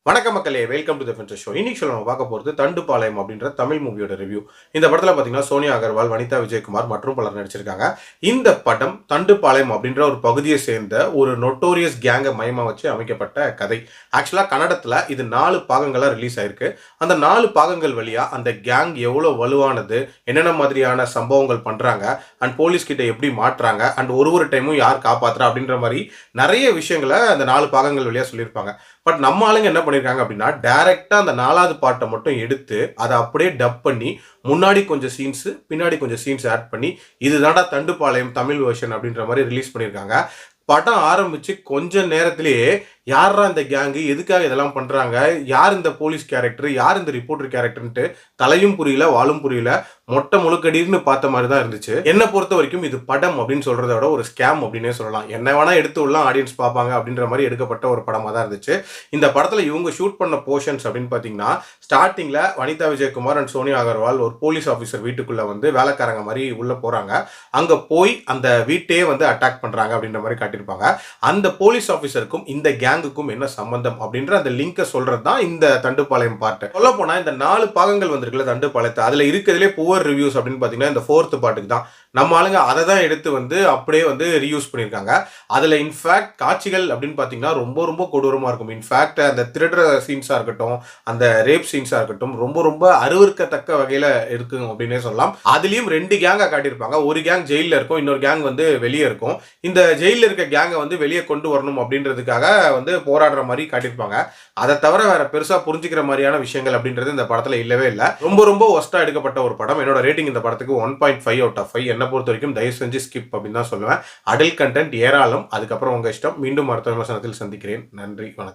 வணக்கம் மக்களே, welcome to the ஃபென்சர் show. இன்னைக்கு ஷோ நம்ம பார்க்க போகிறது தண்டுப்பாளையம் அப்படின்ற தமிழ் மூவியோட ரிவ்யூ. இந்த படத்தில் பார்த்தீங்கன்னா சோனியா அகர்வால், வனிதா விஜயகுமார் மற்றும் பலர் நடிச்சிருக்காங்க. இந்த படம் தண்டுப்பாளையம் அப்படின்ற ஒரு பகுதியை சேர்ந்த ஒரு நொட்டோரியஸ் கேங்கை மையமாக வச்சு அமைக்கப்பட்ட கதை. ஆக்சுவலாக கன்னடத்தில் இது 4 பாகங்களாக ரிலீஸ் ஆயிருக்கு. அந்த 4 பாகங்கள் வழியாக அந்த கேங் எவ்வளோ வலுவானது, என்னென்ன மாதிரியான சம்பவங்கள் பண்ணுறாங்க, அண்ட் போலீஸ் கிட்ட எப்படி மாட்டுறாங்க, அண்ட் ஒரு டைமும் யார் காப்பாற்றுறா அப்படின்ற மாதிரி நிறைய விஷயங்களை அந்த 4 பாகங்கள் வழியாக சொல்லியிருப்பாங்க. பட் நம்ம ஆளுங்க என்ன பண்ணியிருக்காங்க அப்படின்னா, டைரக்டா அந்த 4வது பாட்டை மட்டும் எடுத்து அதை அப்படியே டப் பண்ணி முன்னாடி கொஞ்சம் சீன்ஸ், பின்னாடி கொஞ்சம் சீன்ஸ் ஆட் பண்ணி இதுதான்டா தண்டுப்பாளையம் தமிழ் வெர்ஷன் அப்படின்ற மாதிரி ரிலீஸ் பண்ணியிருக்காங்க. படம் ஆரம்பிச்சு கொஞ்ச நேரத்திலேயே யாரா இந்த கேங்கு, எதுக்காக இதெல்லாம் பண்றாங்க, யார் இந்த போலீஸ் கேரக்டர், யார் இந்த ரிப்போர்ட்டர் கேரக்டர்ன்ட்டு தலையும் புரியல, வாழும் புரியல, மொட்டை முழுக்கடின்னு பார்த்த மாதிரி தான் இருந்துச்சு. என்ன பொறுத்த வரைக்கும் இது படம் அப்படின்னு சொல்றதை விட ஒரு ஸ்கேம் அப்படின்னே சொல்லலாம். என்ன வேணா எடுத்து உள்ள ஆடியன்ஸ் பார்ப்பாங்க அப்படின்ற மாதிரி எடுக்கப்பட்ட ஒரு படமா தான் இருந்துச்சு. இந்த படத்துல இவங்க ஷூட் பண்ண போர்ஷன்ஸ் அப்படின்னு பாத்தீங்கன்னா, ஸ்டார்டிங்ல வனிதா விஜயகுமார் அண்ட் சோனியா அகர்வால் ஒரு போலீஸ் ஆஃபீஸர் வீட்டுக்குள்ள வந்து வேலைக்காரங்க மாதிரி உள்ள போறாங்க. அங்க போய் அந்த வீட்டையே வந்து அட்டாக் பண்றாங்க அப்படின்ற மாதிரி காட்டியிருப்பாங்க. அந்த போலீஸ் ஆஃபீஸருக்கும் இந்த கேங்குக்கும் என்ன சம்பந்தம் அப்படின்ற அந்த லிங்கை சொல்றது தான் இந்த தண்டுப்பாளையம் பார்ட். சொல்ல போனா இந்த 4 பாகங்கள் வந்திருக்குல்ல தண்டுப்பாளையத்தை, அதுல இருக்கிறதுலே புவர் ரிவ்யூஸ் அப்படின்னு பாத்தீங்கன்னா இந்த 4th பாட்டுக்கு தான். நம்ம ஆளுங்க அதை தான் எடுத்து வந்து அப்படியே வந்து ரீயூஸ் பண்ணியிருக்காங்க. அதில் இன்ஃபேக்ட் காட்சிகள் அப்படின்னு பார்த்தீங்கன்னா ரொம்ப ரொம்ப கொடூரமாக இருக்கும். இன்ஃபேக்ட் அந்த திருடுற சீன்ஸாக இருக்கட்டும், அந்த ரேப் சீன்ஸாக இருக்கட்டும், ரொம்ப ரொம்ப அருவருக்கத்தக்க வகையில் இருக்குங்க அப்படின்னே சொல்லலாம். அதுலேயும் 2 கேங்காக காட்டியிருப்பாங்க. ஒரு கேங் ஜெயிலில் இருக்கும், இன்னொரு கேங் வந்து வெளியே இருக்கும். இந்த ஜெயிலில் இருக்க கேங்கை வந்து வெளியே கொண்டு வரணும் அப்படின்றதுக்காக வந்து போராடுற மாதிரி காட்டியிருப்பாங்க. அதை தவிர வேற பெருசாக புரிஞ்சுக்கிற மாதிரியான விஷயங்கள் அப்படின்றது இந்த படத்தில் இல்லவே இல்லை. ரொம்ப ரொம்ப ஒஸ்ட்டாக எடுக்கப்பட்ட ஒரு படம். என்னோட ரேட்டிங் இந்த படத்துக்கு 1.5 out of 5. என்ன பொறுத்த வரைக்கும் தயவு செஞ்சு ஸ்கிப் அப்படின்னு தான் சொல்லுவேன். அடல்ட் கண்டென்ட் ஏராளம். அதுக்கப்புறம் உங்க இஷ்டம். மீண்டும் அடுத்த விமர்சனத்தில் சந்திக்கிறேன். நன்றி, வணக்கம்.